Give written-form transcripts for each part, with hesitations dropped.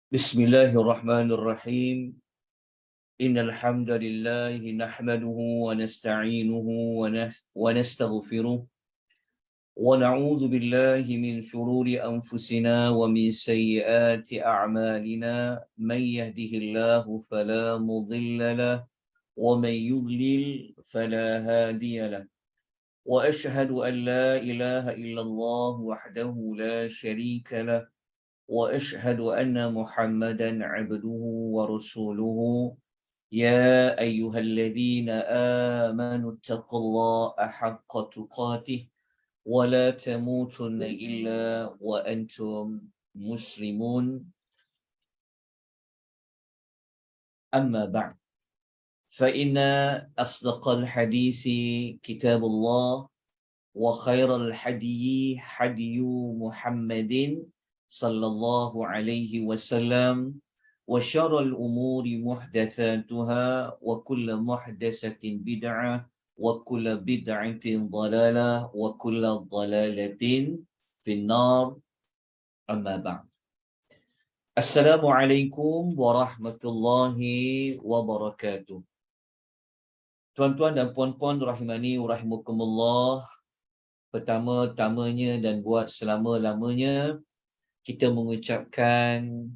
Bismillahirrahmanirrahim. Innal hamdalillah nahmaduhu wa nasta'inuhu wa nastaghfiruh wa na'udzu billahi min shururi anfusina wa min sayyiati a'malina. Man yahdihillahu fala mudilla lahu wa man yudlil fala hadiya lahu. Wa ashhadu an la ilaha illallah wahdahu la sharika lahu وأشهد أن محمدا عبده ورسوله. يا أيها الذين آمنوا اتقوا الله حق تقاته ولا تموتن إلا وأنتم مسلمون. أما بعد، فإن أصدق الحديث كتاب الله، وخير الحدي حدي محمد صلى الله عليه وسلم، وشر الأمور محدثاتها، وكل محدثة بدعة، وكل بدعة ضلالة، وكل ضلالة في النار. أما بعد، السلام عليكم warahmatullahi wabarakatuh. Tuan-tuan dan puan-puan rahimani wa rahimakumullah, pertama-tamanya dan buat selama-lamanya kita mengucapkan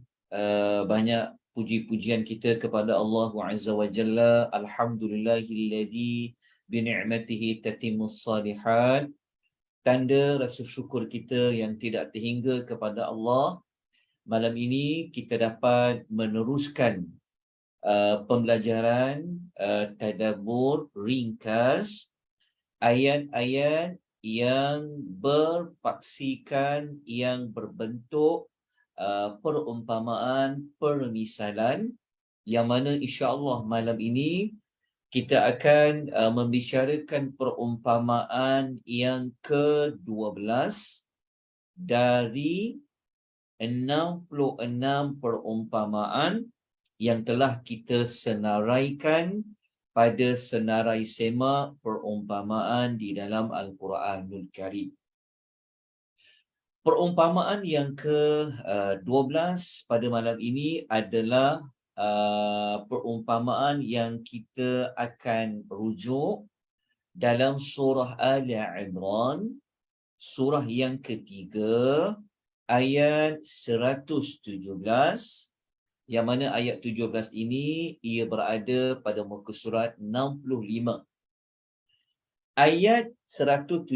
banyak puji-pujian kita kepada Allah Azza wa Jalla. Alhamdulillahilladzi bi ni'matihi tatimmus salihat. Tanda rasa syukur kita yang tidak terhingga kepada Allah. Malam ini kita dapat meneruskan pembelajaran tadabbur ringkas ayat-ayat yang berpaksikan, yang berbentuk perumpamaan, permisalan, yang mana insya-Allah malam ini kita akan membicarakan perumpamaan yang ke-12 dari 66 perumpamaan yang telah kita senaraikan pada senarai semak perumpamaan di dalam Al-Quranul Karim. Perumpamaan yang ke-12 pada malam ini adalah perumpamaan yang kita akan rujuk dalam surah Ali Imran, surah yang ketiga, ayat 117, yang mana ayat 17 ini ia berada pada muka surat 65. Ayat 117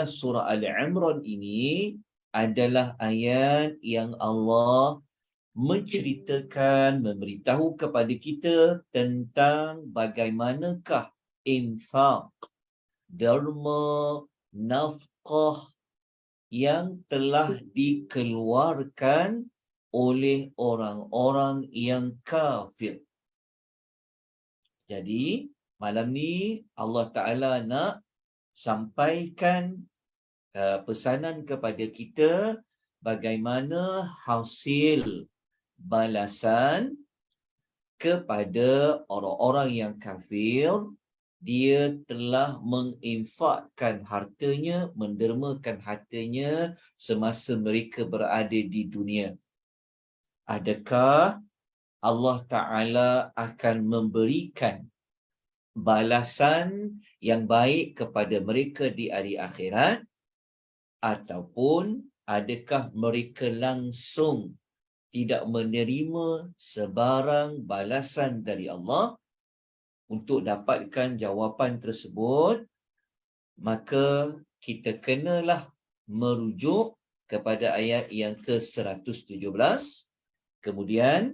surah Ali Imran ini adalah ayat yang Allah menceritakan, memberitahu kepada kita tentang bagaimanakah infak, derma, nafkah yang telah dikeluarkan oleh orang-orang yang kafir. Jadi malam ni Allah Ta'ala nak sampaikan pesanan kepada kita bagaimana hasil balasan kepada orang-orang yang kafir. Dia telah menginfakkan hartanya, mendermakan hartanya semasa mereka berada di dunia. Adakah Allah Ta'ala akan memberikan balasan yang baik kepada mereka di hari akhirat, ataupun adakah mereka langsung tidak menerima sebarang balasan dari Allah? Untuk dapatkan jawapan tersebut, maka kita kenalah merujuk kepada ayat yang ke-117. Kemudian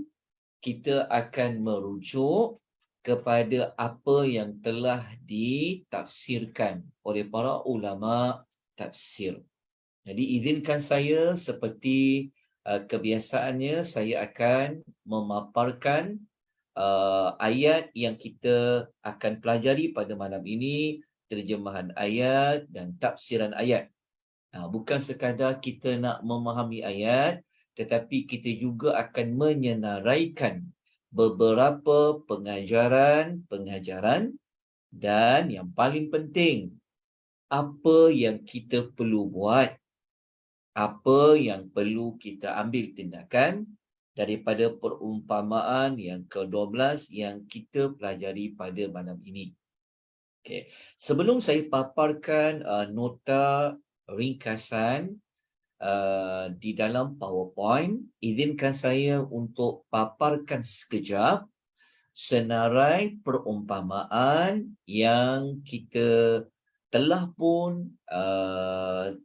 kita akan merujuk kepada apa yang telah ditafsirkan oleh para ulama tafsir. Jadi izinkan saya, seperti kebiasaannya, saya akan memaparkan ayat yang kita akan pelajari pada malam ini, terjemahan ayat dan tafsiran ayat. Bukan sekadar kita nak memahami ayat, tetapi kita juga akan menyenaraikan beberapa pengajaran dan yang paling penting, apa yang kita perlu buat, apa yang perlu kita ambil tindakan daripada perumpamaan yang ke-12 yang kita pelajari pada malam ini. Okay. Sebelum saya paparkan nota ringkasan di dalam PowerPoint, izinkan saya untuk paparkan sekejap senarai perumpamaan yang kita telah pun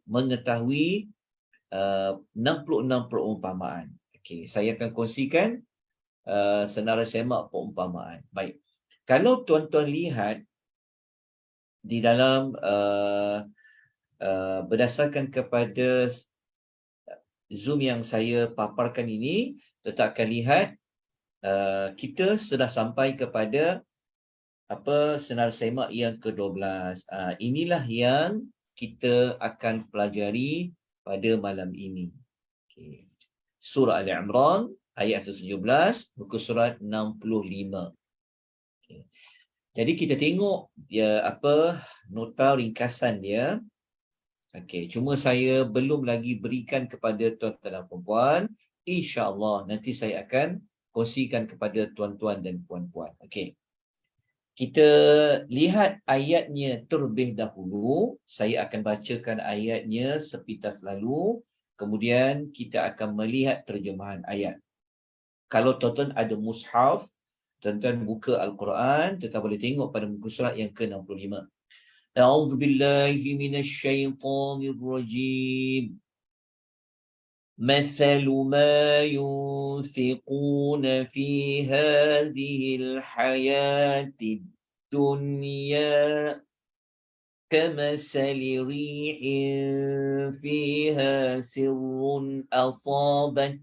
mengetahui 66 perumpamaan. Okey, saya akan kongsikan senarai semak perumpamaan. Baik. Kalau tuan-tuan lihat di dalam berdasarkan kepada Zoom yang saya paparkan ini, tuan akan lihat kita sudah sampai kepada senarai semak yang ke-12. Inilah yang kita akan pelajari pada malam ini. Okay. Surah Al-Imran ayat 17, muka surat 65. Okay. Jadi kita tengok dia nota ringkasan dia. Okey, cuma saya belum lagi berikan kepada tuan-tuan dan puan-puan. Insya-Allah nanti saya akan kongsikan kepada tuan-tuan dan puan-puan. Okey. Kita lihat ayatnya terlebih dahulu. Saya akan bacakan ayatnya sepintas lalu. Kemudian kita akan melihat terjemahan ayat. Kalau tuan-tuan ada mushaf, tuan-tuan buka Al-Quran, tuan-tuan boleh tengok pada muka surat yang ke-65. A'udzu billahi minasy syaithanir rajim. مثل ما ينفقون في هذه الحياة الدنيا كمثل ريح فيها سر أصابت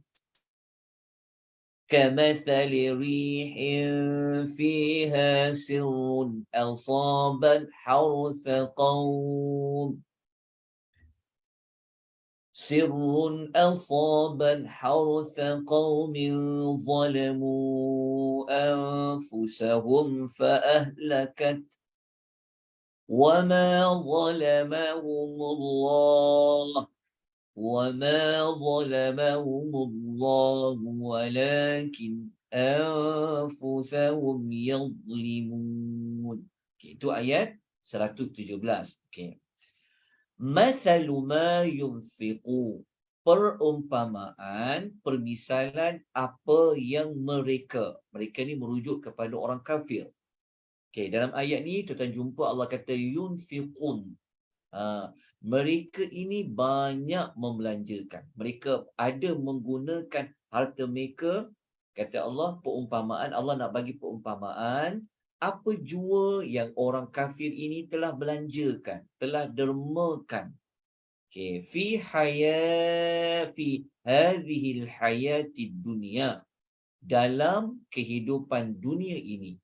كمثل ريح فيها سر أصابت حرث قوم ظلموا أنفسهم فأهلكت وما ظلمهم الله ولكن أنفسهم يظلمون. Itu ayat 117. Okay. Mathalu ma yunfiqu, perumpamaan, permisalan apa yang mereka ni merujuk kepada orang kafir. Okay, dalam ayat ni tuan-tuan jumpa Allah kata yunfiqun. Mereka ini banyak membelanjakan. Mereka ada menggunakan harta mereka. Kata Allah, perumpamaan, Allah nak bagi perumpamaan apa jua yang orang kafir ini telah belanjakan, telah dermakan. Okay. Fi hadhil hayatid dunia, dalam kehidupan dunia ini.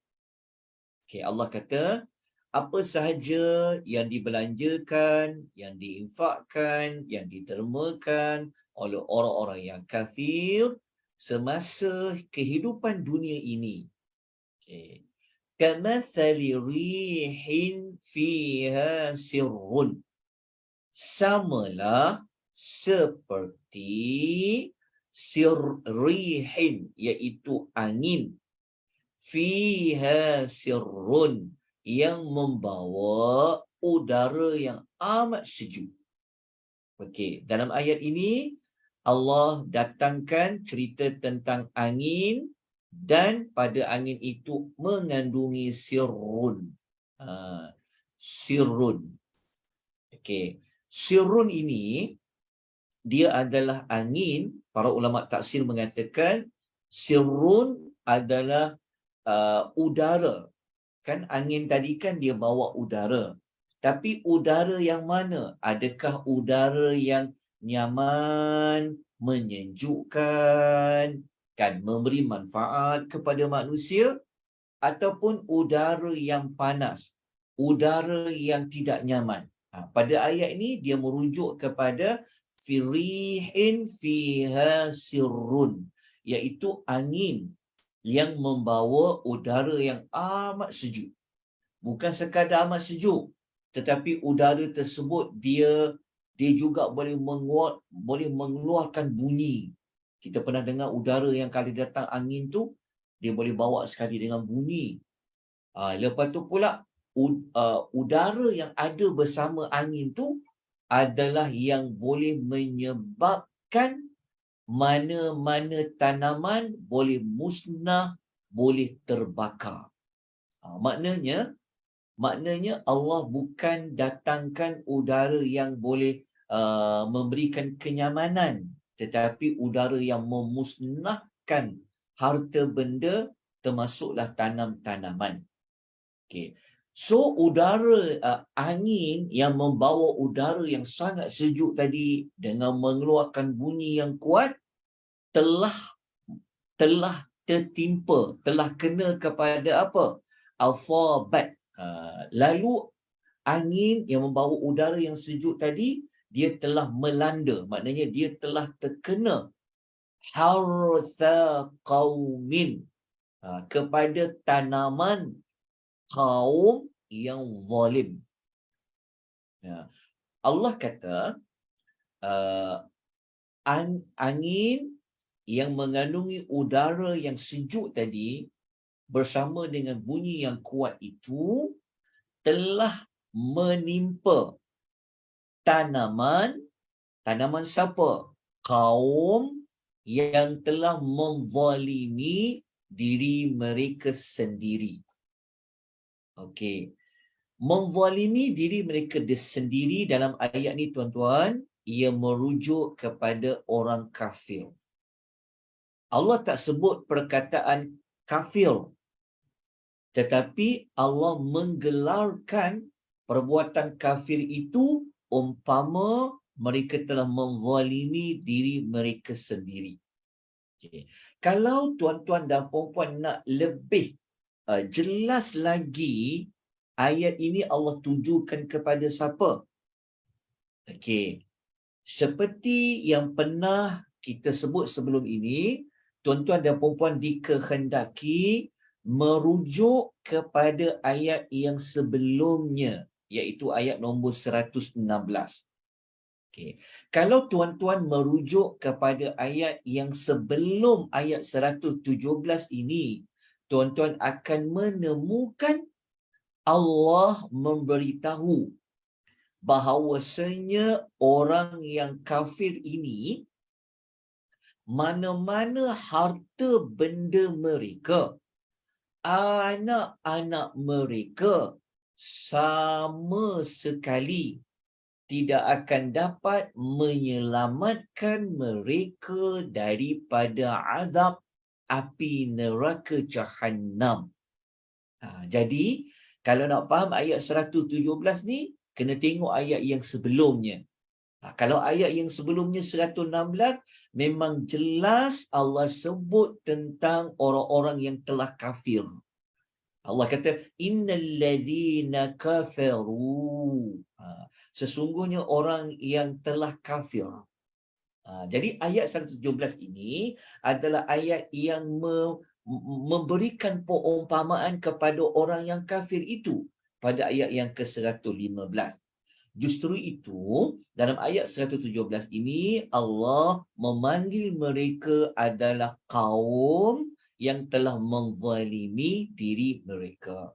Okay, Allah kata apa sahaja yang dibelanjakan, yang diinfakkan, yang didermakan oleh orang-orang yang kafir semasa kehidupan dunia ini. Okay. Kamathali rihin fiha sirrun, samalah seperti rihin, iaitu angin, fiha sirrun, yang membawa udara yang amat sejuk. Okey, dalam ayat ini Allah datangkan cerita tentang angin, dan pada angin itu mengandungi sirrun. Sirrun. Okey. Sirrun ini dia adalah angin. Para ulama tafsir mengatakan sirrun adalah udara. Kan angin tadi kan dia bawa udara. Tapi udara yang mana? Adakah udara yang nyaman, menyejukkan, kan memberi manfaat kepada manusia, ataupun udara yang panas, udara yang tidak nyaman. Pada ayat ini dia merujuk kepada firihin fiha sirrun, iaitu angin yang membawa udara yang amat sejuk. Bukan sekadar amat sejuk, tetapi udara tersebut dia juga boleh mengeluarkan bunyi. Kita pernah dengar udara yang kali datang angin tu, dia boleh bawa sekali dengan bunyi. Lepas tu pula, udara yang ada bersama angin tu adalah yang boleh menyebabkan mana-mana tanaman boleh musnah, boleh terbakar. Maknanya Allah bukan datangkan udara yang boleh memberikan kenyamanan, tetapi udara yang memusnahkan harta benda, termasuklah tanam-tanaman. Okay. So udara angin yang membawa udara yang sangat sejuk tadi dengan mengeluarkan bunyi yang kuat telah tertimpa, telah kena kepada apa? Asabat. Lalu angin yang membawa udara yang sejuk tadi, dia telah melanda, maknanya dia telah terkena hartha qaumin, kepada tanaman kaum yang zalim. Allah kata angin yang mengandungi udara yang sejuk tadi bersama dengan bunyi yang kuat itu telah menimpa tanaman siapa? Kaum yang telah menzalimi diri mereka sendiri. Okey. Menzalimi diri mereka sendiri dalam ayat ni tuan-tuan, ia merujuk kepada orang kafir. Allah tak sebut perkataan kafir, tetapi Allah menggelarkan perbuatan kafir itu umpama mereka telah menzalimi diri mereka sendiri. Okay. Kalau tuan-tuan dan puan-puan nak lebih jelas lagi, ayat ini Allah tujukan kepada siapa? Okey. Seperti yang pernah kita sebut sebelum ini, tuan-tuan dan puan-puan dikehendaki merujuk kepada ayat yang sebelumnya, iaitu ayat nombor 116. Okay. Kalau tuan-tuan merujuk kepada ayat yang sebelum ayat 117 ini, tuan-tuan akan menemukan Allah memberitahu bahawasanya orang yang kafir ini, mana-mana harta benda mereka, anak-anak mereka, sama sekali tidak akan dapat menyelamatkan mereka daripada azab api neraka Jahannam. Jadi, kalau nak faham ayat 117 ni, kena tengok ayat yang sebelumnya. Kalau ayat yang sebelumnya 116, memang jelas Allah sebut tentang orang-orang yang telah kafir. Allah kata, innal ladzina kafaru. Sesungguhnya orang yang telah kafir. Jadi ayat 117 ini adalah ayat yang memberikan perumpamaan kepada orang yang kafir itu pada ayat yang ke-115. Justru itu, dalam ayat 117 ini, Allah memanggil mereka adalah kaum yang telah menzalimi diri mereka.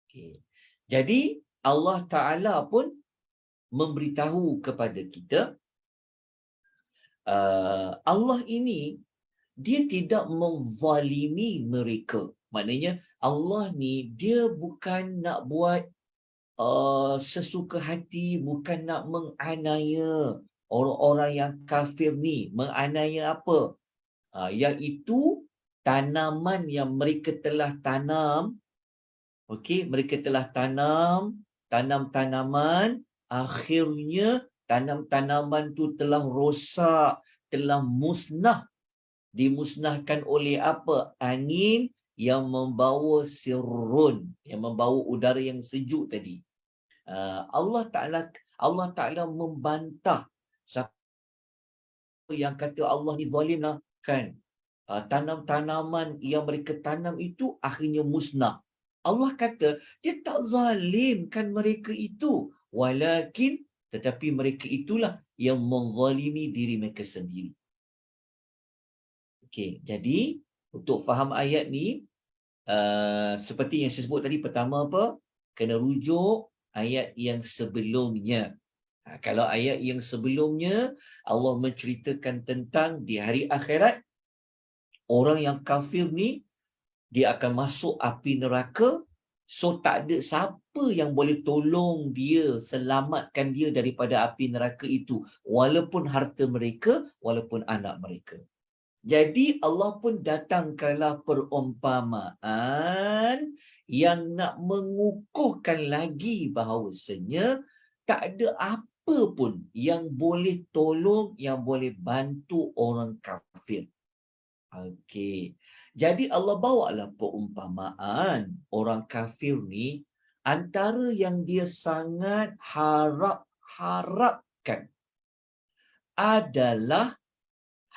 Okay. Jadi, Allah Ta'ala pun memberitahu kepada kita, Allah ini, dia tidak menzalimi mereka. Maknanya, Allah ni, dia bukan nak buat sesuka hati, bukan nak menganiaya orang-orang yang kafir ni. Menganiaya apa? Iaitu tanaman yang mereka telah tanam. Okey, mereka telah tanam tanaman, akhirnya tanaman tu telah rosak, telah musnah. Dimusnahkan oleh apa? Angin yang membawa sirrun, yang membawa udara yang sejuk tadi. Allah Ta'ala membantah siapa yang kata Allah ni zalim lah, kan? Tanam-tanaman yang mereka tanam itu akhirnya musnah. Allah kata, dia tak zalimkan mereka itu. Walakin, tetapi mereka itulah yang menzalimi diri mereka sendiri. Okey, jadi untuk faham ayat ni, seperti yang saya sebut tadi, pertama apa? Kena rujuk ayat yang sebelumnya. Kalau ayat yang sebelumnya Allah menceritakan tentang di hari akhirat, orang yang kafir ni dia akan masuk api neraka. So tak ada siapa yang boleh tolong dia, selamatkan dia daripada api neraka itu, walaupun harta mereka, walaupun anak mereka. Jadi Allah pun datangkanlah perumpamaan yang nak mengukuhkan lagi bahawasanya tak ada apa pun yang boleh tolong, yang boleh bantu orang kafir. Okey. Jadi Allah bawalah perumpamaan orang kafir ni, antara yang dia sangat harapkan adalah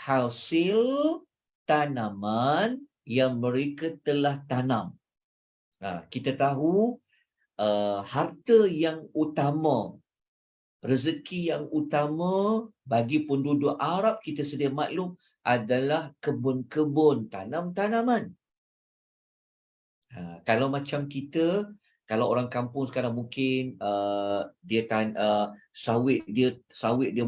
hasil tanaman yang mereka telah tanam. Kita tahu harta yang utama, rezeki yang utama bagi penduduk Arab, kita sedia maklum, adalah kebun-kebun, tanam-tanaman. Kalau macam kita, kalau orang kampung sekarang mungkin sawit dia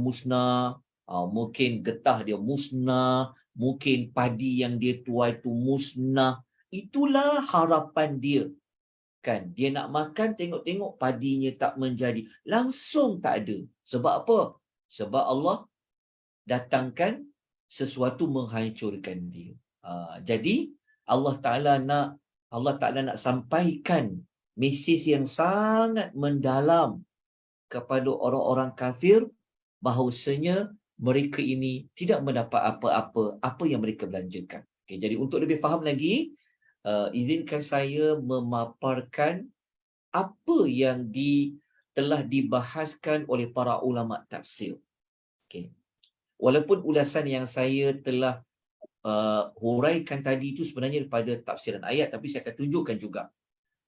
musnah, mungkin getah dia musnah, mungkin padi yang dia tuai tu musnah. Itulah harapan dia. Kan, dia nak makan, tengok-tengok padinya tak menjadi, langsung tak ada. Sebab apa? Sebab Allah datangkan sesuatu menghancurkan dia. Jadi Allah Ta'ala nak sampaikan mesej yang sangat mendalam kepada orang-orang kafir, bahawasanya mereka ini tidak mendapat apa yang mereka belanjakan. Okay, jadi untuk lebih faham lagi, izinkan saya memaparkan apa yang telah dibahaskan oleh para ulama tafsir. Okay. Walaupun ulasan yang saya telah huraikan tadi itu sebenarnya daripada tafsiran ayat, tapi saya akan tunjukkan juga.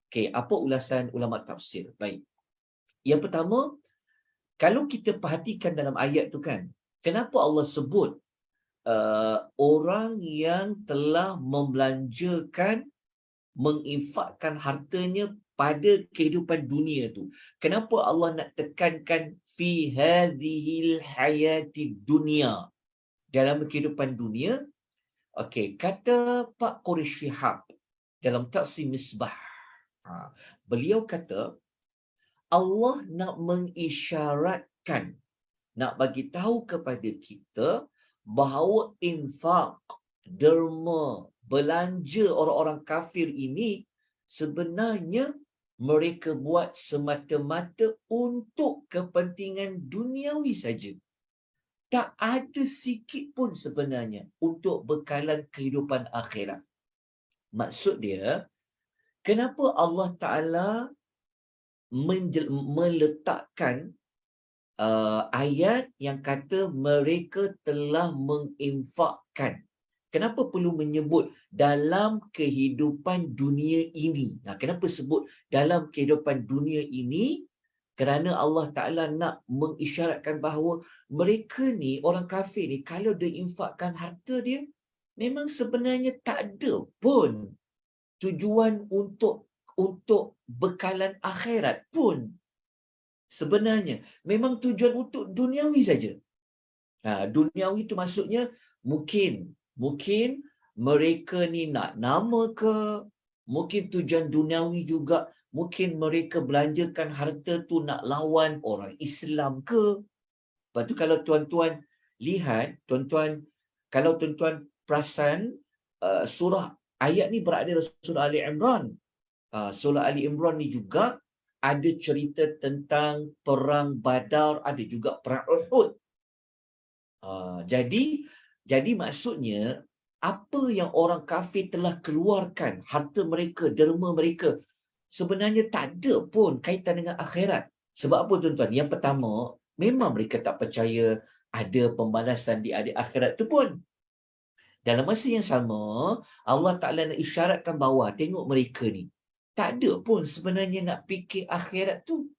Okay, apa ulasan ulama tafsir? Baik. Yang pertama, kalau kita perhatikan dalam ayat tu kan, kenapa Allah sebut orang yang telah membelanjakan, menginfakkan hartanya pada kehidupan dunia tu. Kenapa Allah nak tekankan fi hadhil hayati dunia, dalam kehidupan dunia? Okey, kata Pak Quraish Shihab dalam Taqsim Misbah, beliau kata Allah nak mengisyaratkan, nak bagi tahu kepada kita bahawa infak, derma, belanja orang-orang kafir ini sebenarnya mereka buat semata-mata untuk kepentingan duniawi saja. Tak ada sikit pun sebenarnya untuk bekalan kehidupan akhirat. Maksud dia, kenapa Allah Ta'ala meletakkan ayat yang kata mereka telah menginfakkan? Kenapa perlu menyebut dalam kehidupan dunia ini? Kenapa sebut dalam kehidupan dunia ini? Kerana Allah Ta'ala nak mengisyaratkan bahawa mereka ni, orang kafir ni, kalau dia infakkan harta dia, memang sebenarnya tak ada pun tujuan untuk bekalan akhirat pun. Sebenarnya memang tujuan untuk duniawi saja. Duniawi itu maksudnya mungkin mereka ni nak nama ke, mungkin tujuan duniawi juga, mungkin mereka belanjakan harta tu nak lawan orang Islam ke. Lepas tu kalau tuan-tuan lihat, kalau tuan-tuan perasan, surah ayat ni berada dalam surah Ali Imran. Surah Ali Imran ni juga ada cerita tentang perang Badar, ada juga perang Uhud. Jadi maksudnya, apa yang orang kafir telah keluarkan, harta mereka, derma mereka, sebenarnya tak ada pun kaitan dengan akhirat. Sebab apa tuan-tuan? Yang pertama, memang mereka tak percaya ada pembalasan di akhirat tu pun. Dalam masa yang sama, Allah Ta'ala nak isyaratkan bahawa tengok mereka ni, tak ada pun sebenarnya nak fikir akhirat tu.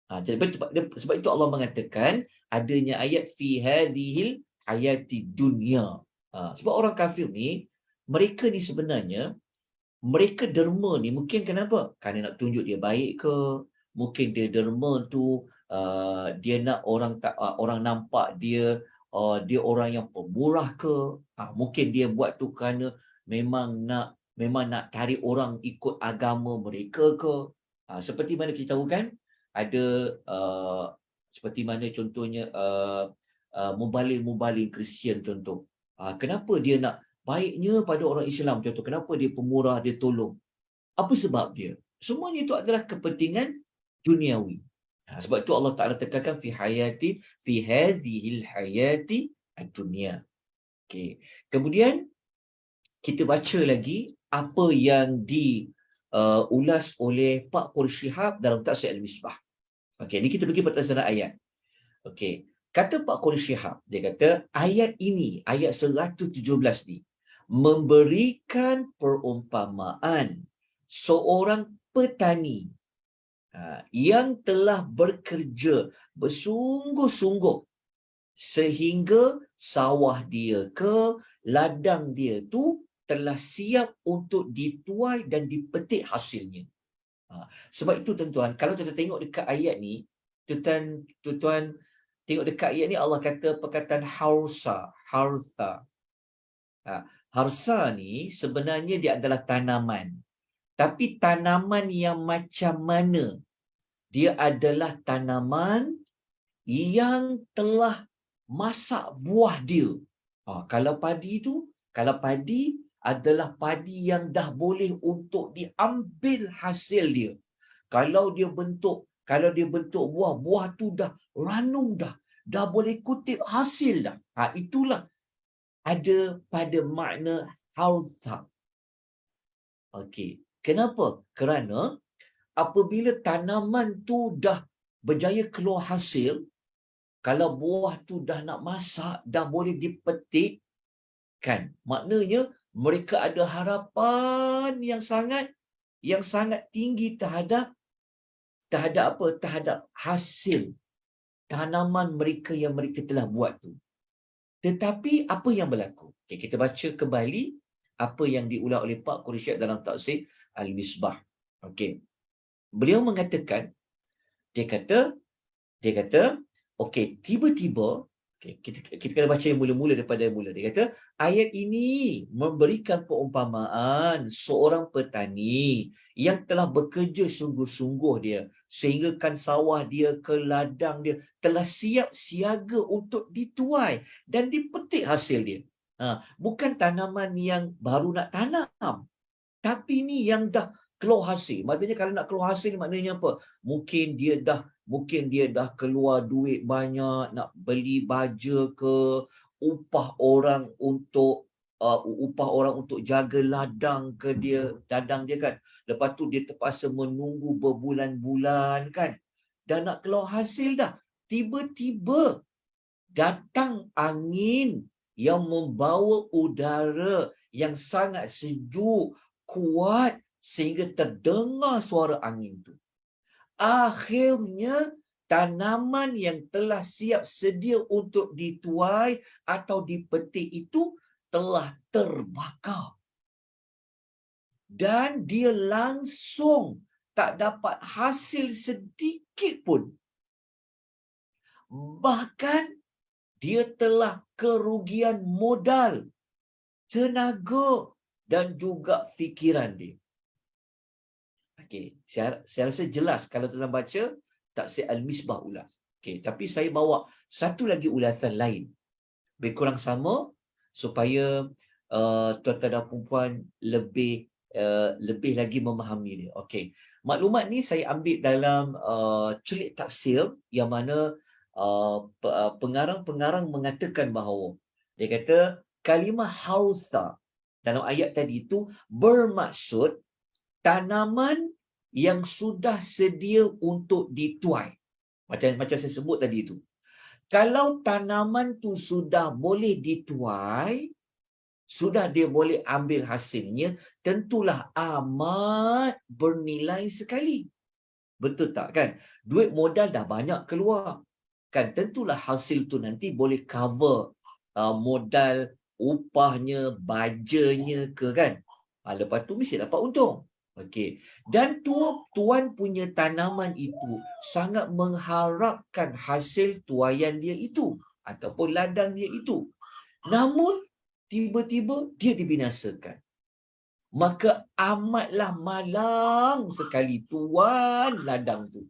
Sebab itu, Allah mengatakan adanya ayat fi hadhil hayati dunya. Sebab orang kafir ni, mereka ni sebenarnya, mereka derma ni mungkin kenapa? Kerana nak tunjuk dia baik ke? Mungkin dia derma tu dia nak orang nampak dia dia orang yang pemurah ke? Mungkin dia buat tu kerana memang nak tarik orang ikut agama mereka ke? Seperti mana kita tahu kan, ada seperti mana contohnya mubalir-mubalir Kristian contoh. Kenapa dia nak baiknya pada orang Islam contoh? Kenapa dia pemurah, dia tolong? Apa sebab dia? Semuanya itu adalah kepentingan duniawi. Sebab itu Allah Ta'ala tekankan fi hadhil hayati ad-dunya. Okay. Kemudian kita baca lagi apa yang diulas oleh Pak Qul Shihab dalam Tafsir Al-Misbah. Okey, ini kita pergi pertanyaan ayat. Okey, kata Pak Qul Shihab, dia kata ayat ini, ayat 117 ni memberikan perumpamaan seorang petani yang telah bekerja bersungguh-sungguh sehingga sawah dia ke ladang dia tu telah siap untuk dituai dan dipetik hasilnya. Sebab itu tuan-tuan, kalau kita tengok dekat ayat ni, tuan-tuan tengok dekat ayat ni Allah kata perkataan harsa. Harsa ni sebenarnya dia adalah tanaman. Tapi tanaman yang macam mana? Dia adalah tanaman yang telah masak buah dia. Kalau padi adalah padi yang dah boleh untuk diambil hasil dia. Kalau dia bentuk buah tu dah ranum dah boleh kutip hasil dah. Itulah ada pada makna harsa. Okey. Kenapa? Kerana apabila tanaman tu dah berjaya keluar hasil, kalau buah tu dah nak masak, dah boleh dipetik, kan? Maknanya mereka ada harapan yang sangat tinggi terhadap apa? Terhadap hasil tanaman mereka yang mereka telah buat tu. Tetapi apa yang berlaku? Okay, kita baca kembali apa yang diulang oleh Pak Qul Shihab dalam Tafsir Al-Misbah. Okey. Beliau mengatakan, dia kata, okey, tiba-tiba, okay, kita kena baca yang mula-mula daripada mula. Dia kata, ayat ini memberikan perumpamaan seorang petani yang telah bekerja sungguh-sungguh dia, sehinggakan sawah dia ke ladang dia telah siap siaga untuk dituai dan dipetik hasil dia. Bukan tanaman yang baru nak tanam, tapi ni yang dah keluar hasil. Maksudnya kalau nak keluar hasil maknanya apa? Mungkin dia dah keluar duit banyak, nak beli baja ke, upah orang untuk jaga ladang dia kan. Lepas tu dia terpaksa menunggu berbulan-bulan kan. Dah nak keluar hasil dah. Tiba-tiba datang angin yang membawa udara yang sangat sejuk, kuat, sehingga terdengar suara angin tu. Akhirnya tanaman yang telah siap sedia untuk dituai atau dipetik itu telah terbakar. Dan dia langsung tak dapat hasil sedikit pun. Bahkan dia telah kerugian modal, tenaga dan juga fikiran dia. Okey, saya rasa jelas kalau tuan baca Tafsir Al-Misbah ulas. Okey, tapi saya bawa satu lagi ulasan lain. Lebih kurang sama supaya tuan-tuan dan puan lebih lagi memahami dia. Okey. Maklumat ni saya ambil dalam celik tafsir yang mana pengarang mengatakan bahawa dia kata kalimah hausa dalam ayat tadi itu bermaksud tanaman yang sudah sedia untuk dituai. Macam saya sebut tadi itu. Kalau tanaman tu sudah boleh dituai, sudah dia boleh ambil hasilnya, tentulah amat bernilai sekali. Betul tak kan? Duit modal dah banyak keluar. Kan tentulah hasil tu nanti boleh cover modal upahnya, bajanya ke kan. Lepas tu mesti dapat untung. Okey. Dan tuan punya tanaman itu sangat mengharapkan hasil tuaian dia itu ataupun ladang dia itu. Namun tiba-tiba dia dibinasakan. Maka amatlah malang sekali tuan ladang tu.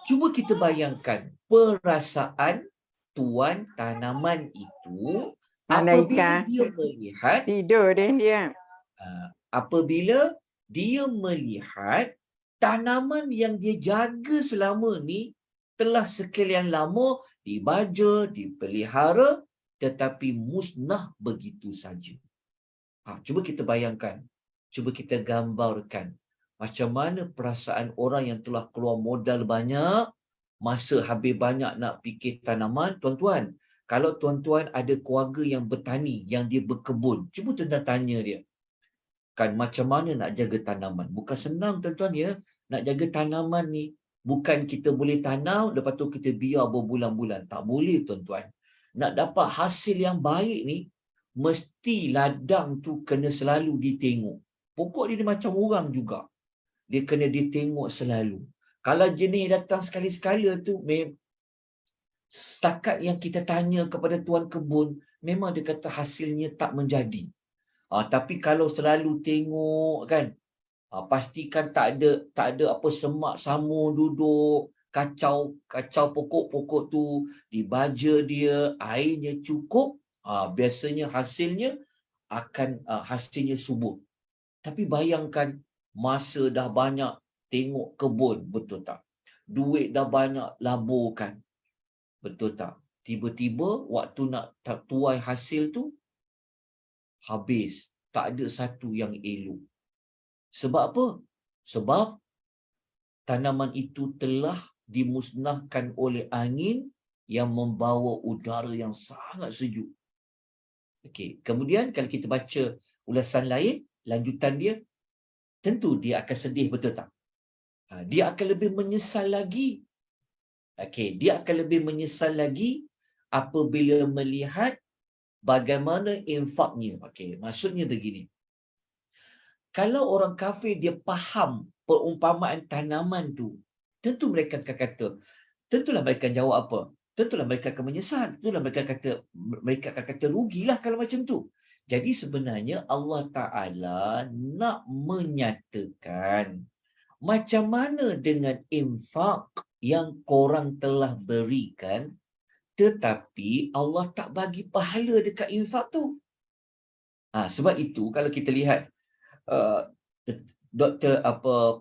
Cuba kita bayangkan perasaan tuan tanaman itu apabila dia melihat tidur dia. Apabila dia melihat tanaman yang dia jaga selama ni telah sekian lama dibaja, dipelihara tetapi musnah begitu saja. Cuba kita bayangkan, cuba kita gambarkan macam mana perasaan orang yang telah keluar modal banyak, masa habis banyak nak fikir tanaman. Tuan-tuan, kalau tuan-tuan ada keluarga yang bertani, yang dia berkebun, cuba tuan-tuan tanya dia, kan macam mana nak jaga tanaman. Bukan senang tuan-tuan ya, nak jaga tanaman ni. Bukan kita boleh tanam, lepas tu kita biar berbulan-bulan. Tak boleh tuan-tuan. Nak dapat hasil yang baik ni, mesti ladang tu kena selalu ditengok. Pokok dia macam orang juga. Dia kena ditengok selalu. Kalau jenis datang sekali-sekala tu, setakat yang kita tanya kepada tuan kebun, memang dia kata hasilnya tak menjadi. Tapi kalau selalu tengok kan, pastikan tak ada apa semak samur duduk, kacau pokok-pokok tu, dibaja dia, airnya cukup, biasanya hasilnya akan hasilnya subur. Tapi bayangkan masa dah banyak tengok kebun, betul tak? Duit dah banyak laburkan, betul tak? Tiba-tiba waktu nak tuai hasil tu habis, tak ada satu yang elok. Sebab apa? Sebab tanaman itu telah dimusnahkan oleh angin yang membawa udara yang sangat sejuk. Okey, kemudian kalau kita baca ulasan lain, lanjutan dia, tentu dia akan sedih, betul tak? Dia akan lebih menyesal lagi. Okey, dia akan lebih menyesal lagi apabila melihat bagaimana infaknya. Okey, maksudnya begini. Kalau orang kafir dia faham perumpamaan tanaman tu, tentu mereka akan kata, tentulah mereka akan jawab apa? Tentulah mereka akan menyesal. Tentulah mereka akan kata rugilah kalau macam tu. Jadi sebenarnya Allah Ta'ala nak menyatakan macam mana dengan infak yang korang telah berikan, tetapi Allah tak bagi pahala dekat infak tu. Sebab itu kalau kita lihat Dr.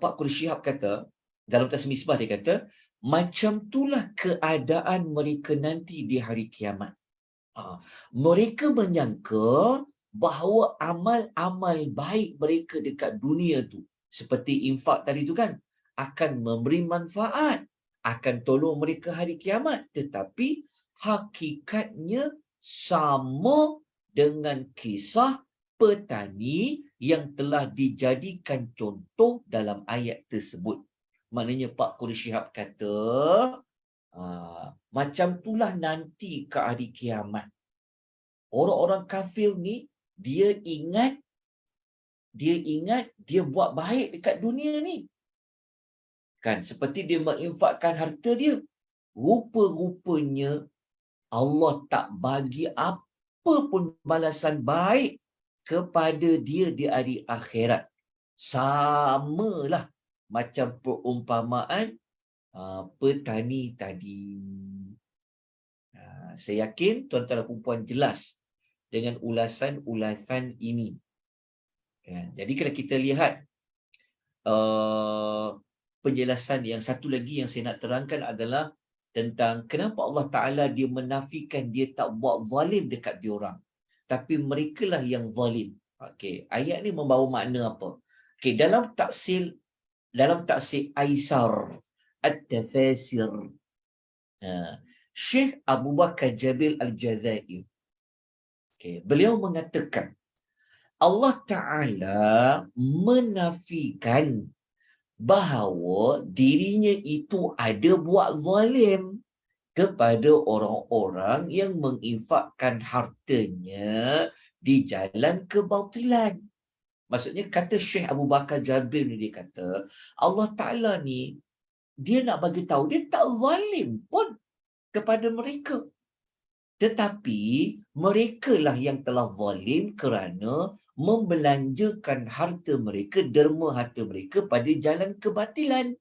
Pak Quraish Shihab kata dalam Tasmi Misbah, dia kata macam itulah keadaan mereka nanti di hari kiamat. Mereka menyangka bahawa amal-amal baik mereka dekat dunia tu, seperti infak tadi tu kan, akan memberi manfaat, akan tolong mereka hari kiamat, tetapi hakikatnya sama dengan kisah petani yang telah dijadikan contoh dalam ayat tersebut. Maknanya Pak Quraish Shihab kata, macam itulah nanti ke hari kiamat. Orang-orang kafir ni, dia ingat dia buat baik dekat dunia ni. Kan, seperti dia menginfakkan harta dia. Rupa-rupanya Allah tak bagi apa pun balasan baik kepada dia di hari akhirat. Samalah macam perumpamaan petani tadi. Saya yakin tuan-tuan dan puan-puan jelas dengan ulasan-ulasan ini. Jadi kalau kita lihat penjelasan yang satu lagi yang saya nak terangkan adalah tentang kenapa Allah Ta'ala dia menafikan dia tak buat zalim dekat diorang, tapi mereka lah yang zalim. Okey, ayat ni membawa makna apa? Okey, dalam tafsir Aisar At-Tafasir, Syekh Abu Bakar Jabil Al-Jazair, beliau mengatakan Allah Ta'ala menafikan bahawa dirinya itu ada buat zalim, kepada orang-orang yang menginfakkan hartanya di jalan kebatilan. Maksudnya kata Syekh Abu Bakar Jabir ni, dia kata Allah Ta'ala ni dia nak bagi tahu dia tak zalim pun kepada mereka. Tetapi mereka lah yang telah zalim kerana membelanjakan harta mereka, derma harta mereka pada jalan kebatilan.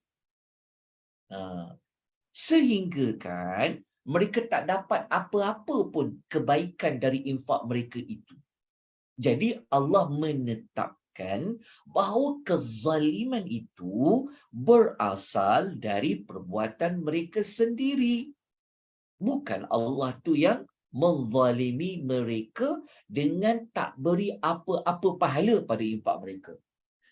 Sehingga kan mereka tak dapat apa-apa pun kebaikan dari infak mereka itu. Jadi Allah menetapkan bahawa kezaliman itu berasal dari perbuatan mereka sendiri. Bukan Allah tu yang menzalimi mereka dengan tak beri apa-apa pahala pada infak mereka.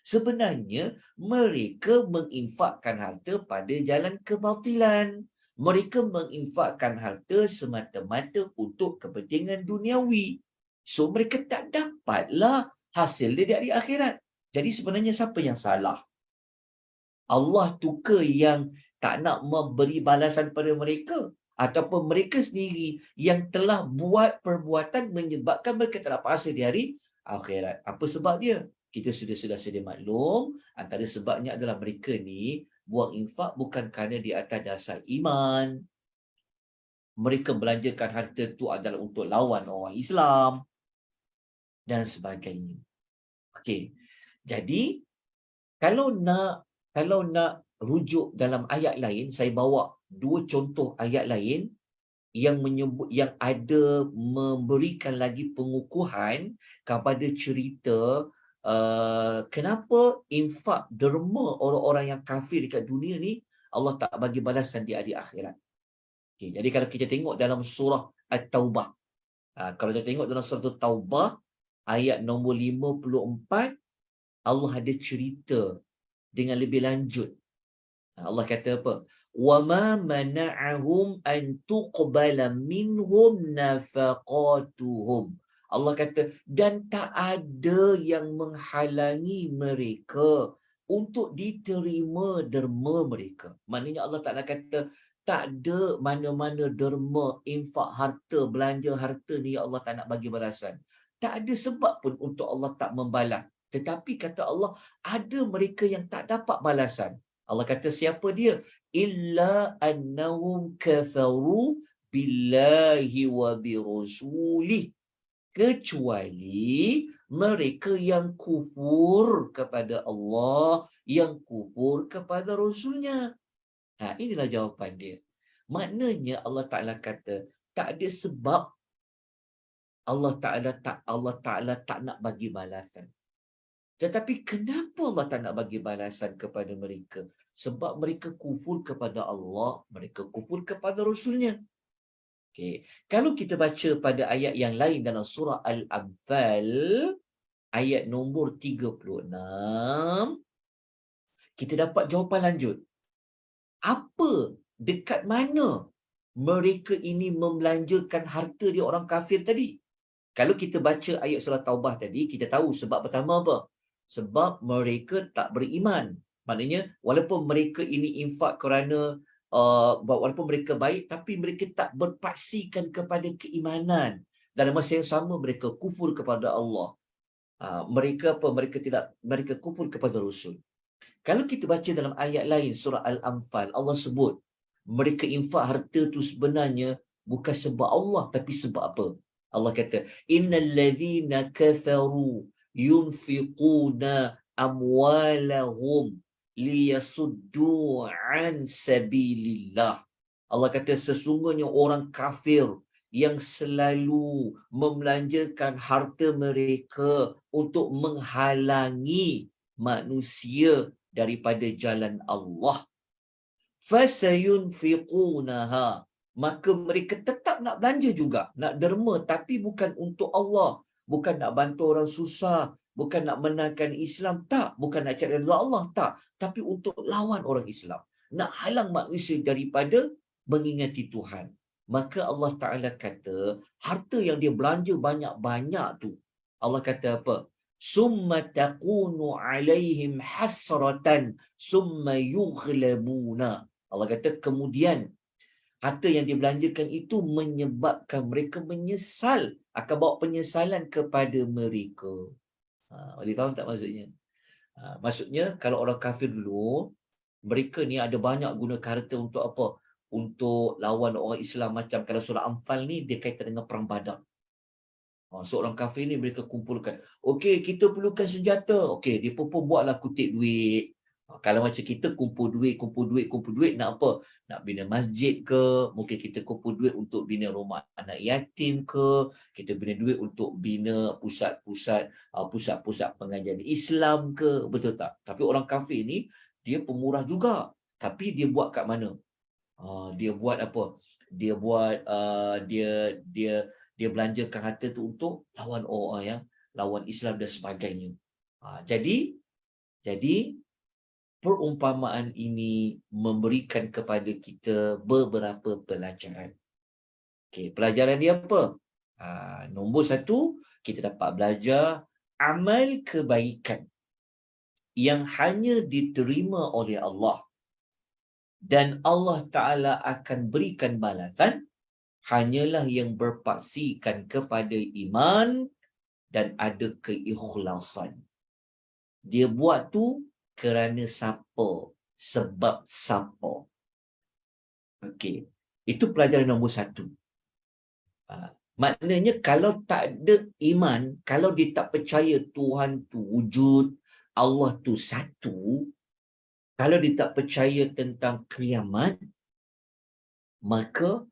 Sebenarnya mereka menginfakkan harta pada jalan kebatilan. Mereka menginfakkan harta semata-mata untuk kepentingan duniawi. So mereka tak dapatlah hasil dia di akhirat. Jadi sebenarnya siapa yang salah? Allah tu ke yang tak nak memberi balasan pada mereka? Ataupun mereka sendiri yang telah buat perbuatan menyebabkan mereka tak dapat hasil di hari akhirat? Apa sebab dia? Kita sudah sedia maklum, antara sebabnya adalah mereka ni buang infak bukan kerana di atas dasar iman. Mereka belanjakan harta tu adalah untuk lawan orang Islam dan sebagainya. Okey. Jadi kalau nak rujuk dalam ayat lain, saya bawa dua contoh ayat lain yang menyebut, yang ada memberikan lagi pengukuhan kepada cerita kenapa infak derma orang-orang yang kafir dekat dunia ni Allah tak bagi balasan di hari akhirat. Okay, jadi kalau kita tengok dalam surah At-Taubah, kalau kita tengok dalam surah At-Taubah ayat nombor 54, Allah ada cerita dengan lebih lanjut. Allah kata apa? وَمَا مَنَعَهُمْ أَن تُقْبَلَ مِنْهُمْ نَفَقَاتُهُمْ. Allah kata, dan tak ada yang menghalangi mereka untuk diterima derma mereka. Maknanya Allah Ta'ala kata, tak ada mana-mana derma, infak harta, belanja harta ni ya Allah tak nak bagi balasan. Tak ada sebab pun untuk Allah tak membalas. Tetapi kata Allah, ada mereka yang tak dapat balasan. Allah kata siapa dia? Illa annahum kafaru billahi wa birasulih. Kecuali mereka yang kufur kepada Allah, yang kufur kepada Rasulnya. Inilah jawapan dia. Maknanya Allah Ta'ala kata, tak ada sebab Allah Ta'ala tak nak bagi balasan. Tetapi kenapa Allah tak nak bagi balasan kepada mereka? Sebab mereka kufur kepada Allah, mereka kufur kepada Rasulnya. Okay. Kalau kita baca pada ayat yang lain dalam surah Al-Anfal, ayat nombor 36, kita dapat jawapan lanjut. Apa, dekat mana mereka ini membelanjakan harta dia orang kafir tadi? Kalau kita baca ayat surah Taubah tadi, kita tahu sebab pertama apa? Sebab mereka tak beriman. Maknanya walaupun mereka ini infak kerana walaupun mereka baik, tapi mereka tak berpaksikan kepada keimanan. Dalam masa yang sama mereka kufur kepada Allah. Mereka kufur kepada Rasul. Kalau kita baca dalam ayat lain surah Al-Anfal, Allah sebut mereka infak harta tu sebenarnya bukan sebab Allah, tapi sebab apa? Allah kata, innal ladzina kafaru yunfiquna amwalahum liyasuddu an sabilillah. Allah kata sesungguhnya orang kafir yang selalu membelanjakan harta mereka untuk menghalangi manusia daripada jalan Allah. Fasayunfiqunaha, maka mereka tetap nak belanja juga, nak derma, tapi bukan untuk Allah, bukan nak bantu orang susah, bukan nak menangkan Islam, tak, bukan nak cari redha Allah, tak, tapi untuk lawan orang Islam, nak halang manusia daripada mengingati Tuhan. Maka Allah Ta'ala kata, harta yang dia belanja banyak-banyak tu, Allah kata apa? Summa takunu alaihim hasratan summa yughlabuna. Allah kata kemudian harta yang dibelanjakan itu menyebabkan mereka menyesal, akan bawa penyesalan kepada mereka. Boleh faham tak maksudnya? Maksudnya kalau orang kafir dulu, mereka ni ada banyak guna harta untuk apa? Untuk lawan orang Islam, macam kalau surah Anfal ni dia kaitan dengan perang Badar. Seorang kafir ni mereka kumpulkan, okey kita perlukan senjata, okey dia pun buatlah kutip duit. Kalau macam kita kumpul duit nak apa? Nak bina masjid ke, mungkin kita kumpul duit untuk bina rumah anak yatim ke, kita bina duit untuk bina pusat-pusat pengajian Islam ke, betul tak? Tapi orang kafir ni dia pemurah juga, tapi dia buat kat mana? Dia buat apa? Dia buat dia belanjakan harta tu untuk lawan orang yang lawan Islam dan sebagainya. Jadi perumpamaan ini memberikan kepada kita beberapa pelajaran. Okey, pelajaran dia apa? Nombor satu, kita dapat belajar amal kebaikan yang hanya diterima oleh Allah dan Allah Ta'ala akan berikan balasan hanyalah yang berpaksikan kepada iman dan ada keikhlasan. Dia buat tu kerana siapa? Sebab siapa? Okey. Itu pelajaran nombor satu. Maknanya kalau tak ada iman, kalau dia tak percaya Tuhan tu wujud, Allah tu satu, kalau dia tak percaya tentang kiamat, maka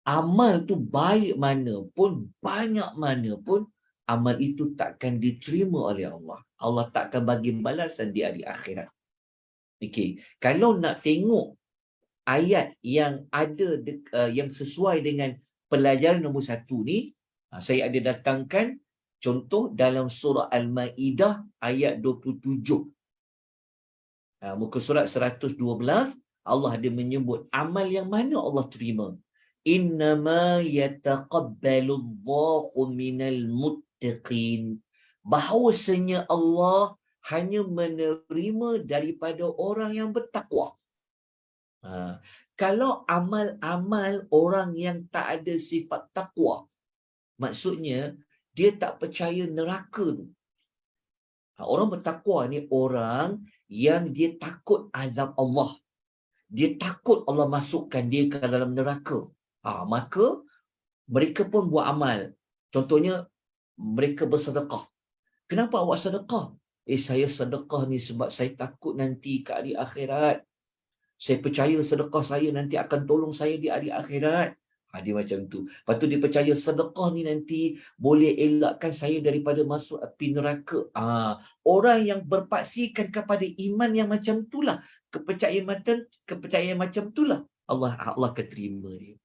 amal tu baik mana pun, banyak mana pun, amal itu takkan diterima oleh Allah. Allah takkan bagi balasan di hari akhirat. Okey, kalau nak tengok ayat yang ada yang sesuai dengan pelajaran nombor satu ni, saya ada datangkan contoh dalam surah Al-Ma'idah ayat 27. Muka surat 112, Allah ada menyebut amal yang mana Allah terima. Innama yataqabbalullahu minal muttaqin. Bahawasanya Allah hanya menerima daripada orang yang bertakwa. Kalau amal-amal orang yang tak ada sifat takwa, maksudnya dia tak percaya neraka tu. Orang bertakwa ni orang yang dia takut azab Allah. Dia takut Allah masukkan dia ke dalam neraka. Maka mereka pun buat amal. Contohnya, mereka bersedekah. Kenapa awak sedekah? Saya sedekah ni sebab saya takut nanti ke hari akhirat. Saya percaya sedekah saya nanti akan tolong saya di hari akhirat. Dia macam tu. Lepas tu dia percaya sedekah ni nanti boleh elakkan saya daripada masuk api neraka. Orang yang berpaksikan kepada iman yang macam itulah, kepercayaan macam itulah Allah akan terima dia.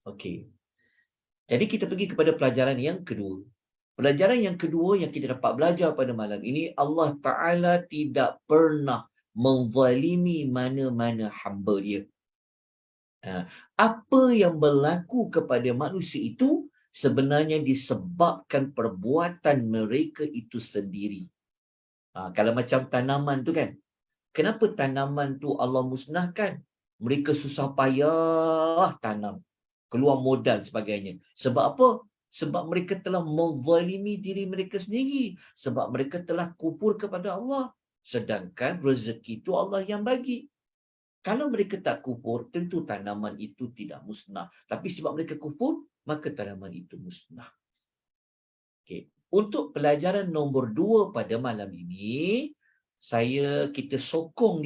Okey. Jadi kita pergi kepada pelajaran yang kedua. Pelajaran yang kedua yang kita dapat belajar pada malam ini, Allah Ta'ala tidak pernah menzalimi mana-mana hamba dia. Apa yang berlaku kepada manusia itu sebenarnya disebabkan perbuatan mereka itu sendiri. Kalau macam tanaman tu kan, kenapa tanaman tu Allah musnahkan? Mereka susah payah tanam, keluar modal sebagainya. Sebab apa? Sebab mereka telah menzalimi diri mereka sendiri. Sebab mereka telah kufur kepada Allah. Sedangkan rezeki itu Allah yang bagi. Kalau mereka tak kufur, tentu tanaman itu tidak musnah. Tapi sebab mereka kufur, maka tanaman itu musnah. Okay. Untuk pelajaran nombor 2 pada malam ini, kita sokong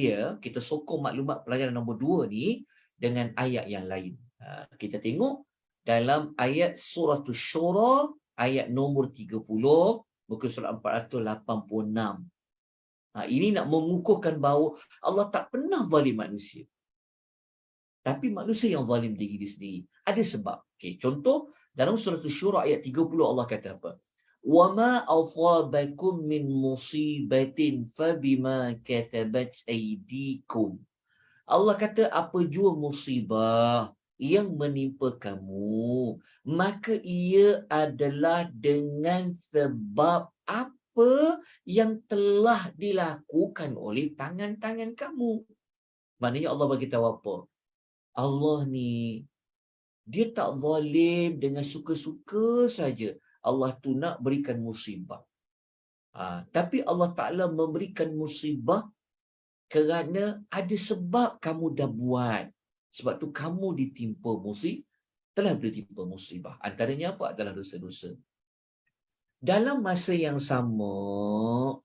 maklumat pelajaran nombor 2 ni dengan ayat yang lain. Kita tengok dalam ayat surah Syura, ayat nombor 30, muka surat 486. Ini nak mengukuhkan bahawa Allah tak pernah zalim manusia. Tapi manusia yang zalim diri dia sendiri. Ada sebab. Okay, contoh, dalam surah Syura ayat 30 Allah kata apa? وَمَا أَصَابَكُم مِّن مُّصِيبَةٍ فَبِمَا كَسَبَتْ أَيْدِيكُمْ. Allah kata apa jua musibah yang menimpa kamu, maka ia adalah dengan sebab apa yang telah dilakukan oleh tangan-tangan kamu. Maknanya Allah bagi tahu apa? Allah ni, dia tak zalim dengan suka-suka saja. Allah tu nak berikan musibah. Tapi Allah Ta'ala memberikan musibah kerana ada sebab kamu dah buat. Sebab tu kamu ditimpa musibah, telah ditimpa musibah. Antaranya apa? Adalah dosa-dosa. Dalam masa yang sama,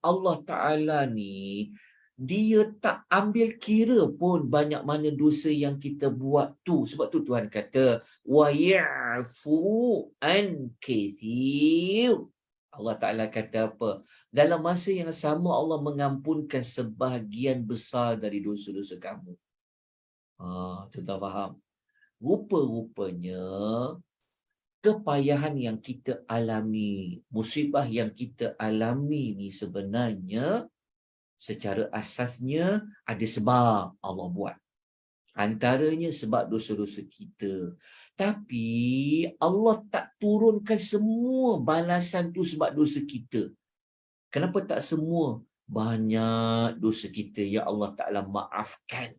Allah Ta'ala ni, dia tak ambil kira pun banyak mana dosa yang kita buat tu. Sebab tu Tuhan kata, wa ya'fu an kathir. Allah Ta'ala kata apa? Dalam masa yang sama Allah mengampunkan sebahagian besar dari dosa-dosa kamu. Tuan faham? Rupa-rupanya kepayahan yang kita alami, musibah yang kita alami ni sebenarnya secara asasnya ada sebab Allah buat. Antaranya sebab dosa-dosa kita. Tapi Allah tak turunkan semua balasan tu sebab dosa kita. Kenapa tak semua? Banyak dosa kita ya Allah Ta'ala maafkan.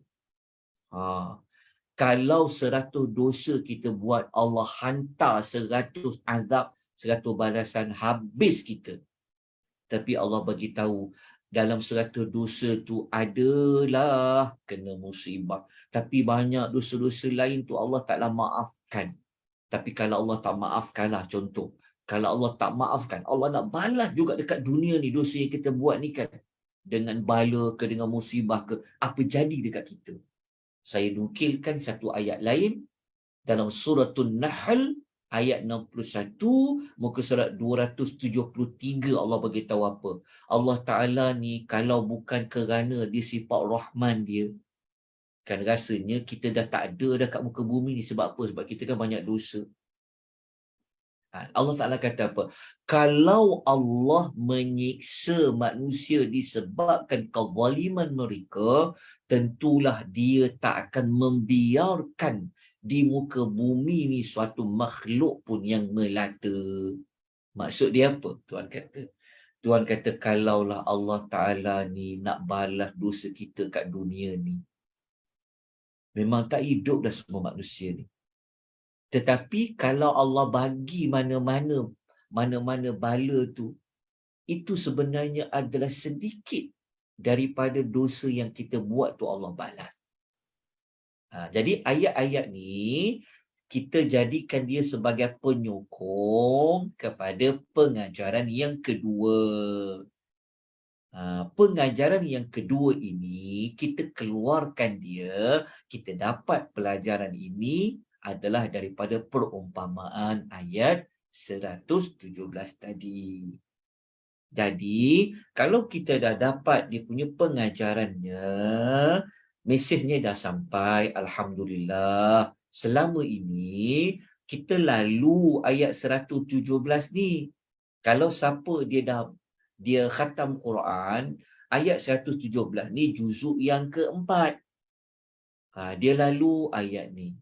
Kalau 100 dosa kita buat, Allah hantar 100 azab, 100 balasan, habis kita. Tapi Allah bagi tahu dalam 100 dosa tu adalah kena musibah. Tapi banyak dosa-dosa lain tu Allah Ta'ala maafkan. Tapi kalau Allah tak maafkanlah, contoh, kalau Allah tak maafkan, Allah nak balas juga dekat dunia ni dosa yang kita buat ni kan. Dengan bala ke, dengan musibah ke, apa jadi dekat kita? Saya nukilkan satu ayat lain dalam suratul Nahl ayat 61 muka surat 273. Allah beritahu apa? Allah Ta'ala ni kalau bukan kerana dia sifat Rahman dia, kan rasanya kita dah tak ada dah kat muka bumi ni. Sebab apa? Sebab kita kan banyak dosa. Allah Ta'ala kata apa? Kalau Allah menyiksa manusia disebabkan kezaliman mereka, tentulah dia tak akan membiarkan di muka bumi ni suatu makhluk pun yang melata. Maksud dia apa? Tuhan kata kalaulah Allah Ta'ala ni nak balas dosa kita kat dunia ni, memang tak hidup dah semua manusia ni. Tetapi kalau Allah bagi mana-mana bala tu, itu sebenarnya adalah sedikit daripada dosa yang kita buat tu Allah balas. Jadi ayat-ayat ni kita jadikan dia sebagai penyokong kepada pengajaran yang kedua. Pengajaran yang kedua ini kita keluarkan dia, kita dapat pelajaran ini adalah daripada perumpamaan ayat 117 tadi. Jadi, kalau kita dah dapat dia punya pengajarannya, mesejnya dah sampai, Alhamdulillah. Selama ini, kita lalu ayat 117 ni. Kalau siapa dia khatam Quran, ayat 117 ni juzuk yang keempat. Dia lalu ayat ni.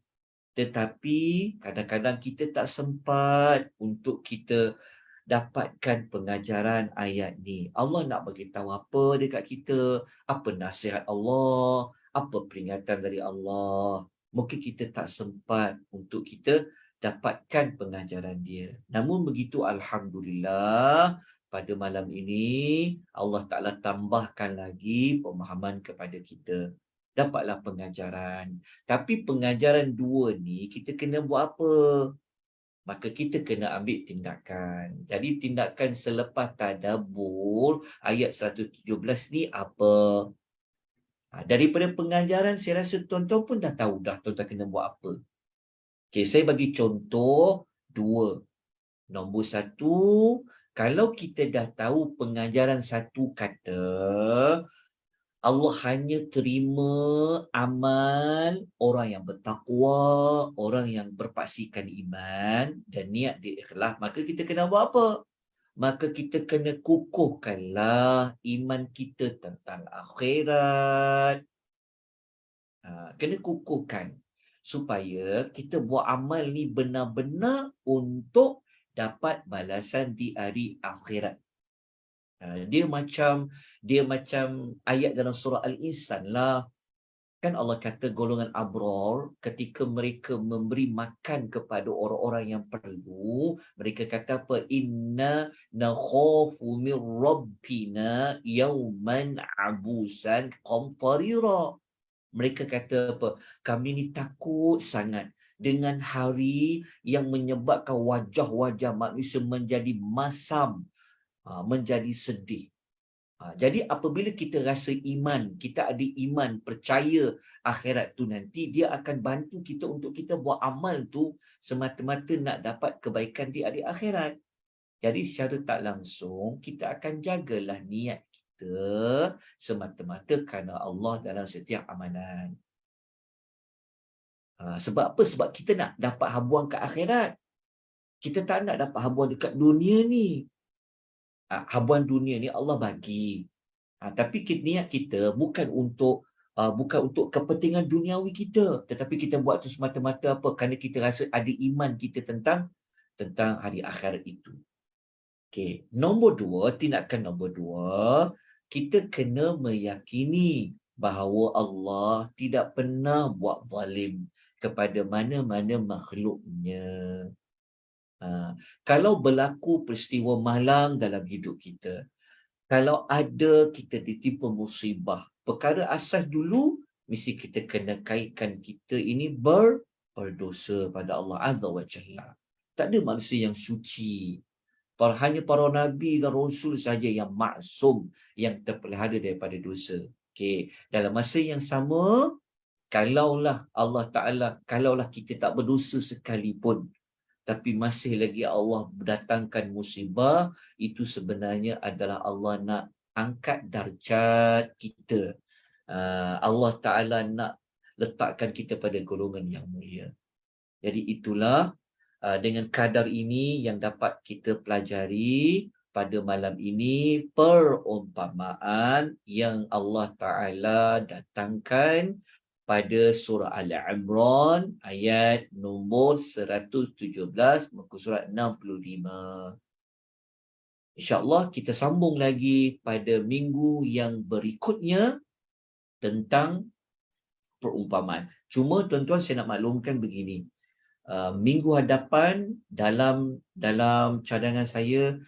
Tetapi kadang-kadang kita tak sempat untuk kita dapatkan pengajaran ayat ni. Allah nak bagi tahu apa dekat kita, apa nasihat Allah, apa peringatan dari Allah. Mungkin kita tak sempat untuk kita dapatkan pengajaran dia. Namun begitu Alhamdulillah, pada malam ini Allah Ta'ala tambahkan lagi pemahaman kepada kita. Dapatlah pengajaran. Tapi pengajaran dua ni kita kena buat apa? Maka kita kena ambil tindakan. Jadi tindakan selepas tadabbur ayat 117 ni apa? Daripada pengajaran saya rasa tuan-tuan pun dah tahu dah tuan-tuan kena buat apa. Okay, saya bagi contoh dua. Nombor satu, kalau kita dah tahu pengajaran satu kata, Allah hanya terima amal orang yang bertakwa, orang yang berpaksikan iman dan niat dia ikhlas. Maka kita kena buat apa? Maka kita kena kukuhkanlah iman kita tentang akhirat. Kena kukuhkan supaya kita buat amal ni benar-benar untuk dapat balasan di hari akhirat. Dia macam ayat dalam surah Al-Insan lah. Kan Allah kata golongan abror ketika mereka memberi makan kepada orang-orang yang perlu, mereka kata apa? Inna nakhafu min rabbina yawman abusan qamtarira. Mereka kata apa? Kami ni takut sangat dengan hari yang menyebabkan wajah-wajah manusia menjadi masam, menjadi sedih. Jadi apabila kita rasa iman, kita ada iman, percaya akhirat tu nanti, dia akan bantu kita untuk kita buat amal tu semata-mata nak dapat kebaikan di hari akhirat. Jadi secara tak langsung, kita akan jagalah niat kita semata-mata kerana Allah dalam setiap amalan. Sebab apa? Sebab kita nak dapat habuan ke akhirat. Kita tak nak dapat habuan dekat dunia ni. Habuan dunia ni Allah bagi. Tapi niat kita bukan untuk kepentingan duniawi kita, tetapi kita buat tu semata-mata apa? Kerana kita rasa ada iman kita tentang hari akhirat itu. Okey, tindakan nombor dua, kita kena meyakini bahawa Allah tidak pernah buat zalim kepada mana-mana makhluknya. Kalau berlaku peristiwa malang dalam hidup kita, kalau ada kita ditimpa musibah, perkara asas dulu mesti kita kena kaitkan kita ini berdosa pada Allah Azza wa Jalla. Tak ada manusia yang suci. Hanya para nabi dan rasul saja yang maksum, yang terpelihara daripada dosa. Okey, dalam masa yang sama, kalaulah kita tak berdosa sekalipun, tapi masih lagi Allah datangkan musibah, itu sebenarnya adalah Allah nak angkat darjat kita. Allah Ta'ala nak letakkan kita pada golongan yang mulia. Jadi itulah dengan kadar ini yang dapat kita pelajari pada malam ini, perumpamaan yang Allah Ta'ala datangkan pada surah Al-Imran ayat nombor 117 muka surat 65. InsyaAllah kita sambung lagi pada minggu yang berikutnya tentang perumpamaan. Cuma tuan-tuan saya nak maklumkan begini. Minggu hadapan dalam cadangan saya,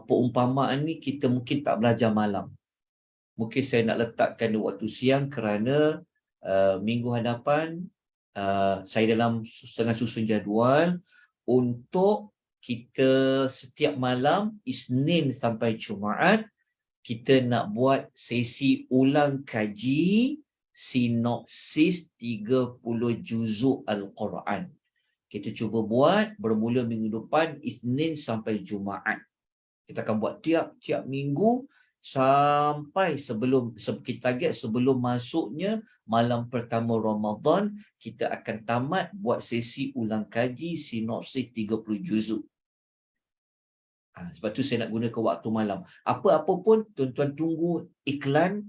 perumpamaan ni kita mungkin tak belajar malam. Mungkin saya nak letakkan di waktu siang kerana minggu hadapan saya dalam setengah susun jadual untuk kita setiap malam Isnin sampai Jumaat kita nak buat sesi ulang kaji sinopsis 30 juzuk Al-Quran. Kita cuba buat bermula minggu depan Isnin sampai Jumaat. Kita akan buat tiap-tiap minggu sampai kita target sebelum masuknya malam pertama Ramadan, kita akan tamat buat sesi ulang kaji sinopsis 30 juzuk. Sebab tu saya nak gunakan waktu malam. Apa-apa pun tuan-tuan tunggu iklan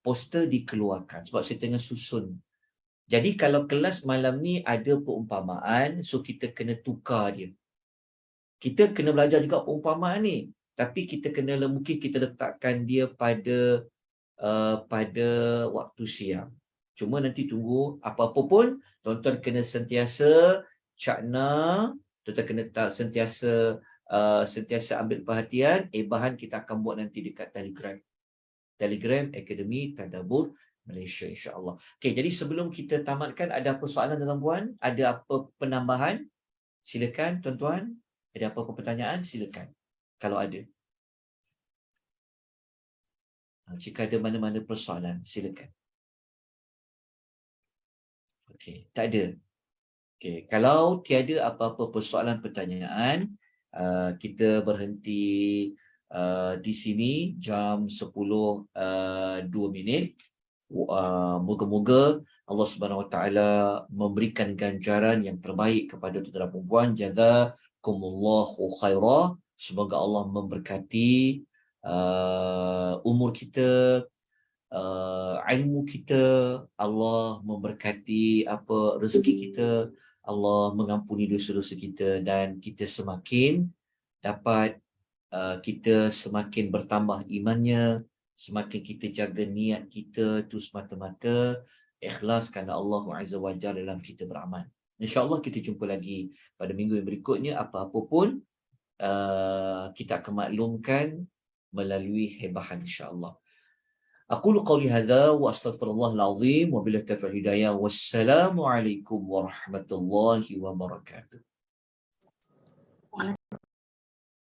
poster dikeluarkan sebab saya tengah susun. Jadi kalau kelas malam ni ada perumpamaan, so kita kena tukar dia. Kita kena belajar juga perumpamaan ni, tapi kita kena mungkin kita letakkan dia pada waktu siang. Cuma nanti tunggu, apa-apa pun tuan-tuan kena sentiasa cakna, tuan-tuan kena sentiasa ambil perhatian. Bahan kita akan buat nanti dekat Telegram Akademi Tadabbur Malaysia, insya-Allah. Okey, jadi sebelum kita tamatkan, ada apa soalan tuan-tuan? Ada apa penambahan? Silakan tuan-tuan. Ada apa-apa pertanyaan? Silakan. Kalau ada. Jika ada mana-mana persoalan, silakan. Okey, tak ada. Okey, kalau tiada apa-apa persoalan pertanyaan, kita berhenti di sini jam 10:02. Moga-moga Allah Subhanahu Wa Taala memberikan ganjaran yang terbaik kepada tuan-tuan dan puan. Jazakumullahu khairah. Semoga Allah memberkati umur kita, ilmu kita, Allah memberkati rezeki kita, Allah mengampuni dosa-dosa kita, dan kita semakin bertambah imannya, semakin kita jaga niat kita tu semata-mata ikhlas kerana Allah Azza wa Jalla dalam kita beramal. InsyaAllah kita jumpa lagi pada minggu yang berikutnya. Apa-apa pun kita akan maklumkan melalui hebahan insyaAllah. أقول قولي هذا وأستغفر الله العظيم وبالله التوفيق والهداية والسلام عليكم ورحمة الله وبركاته.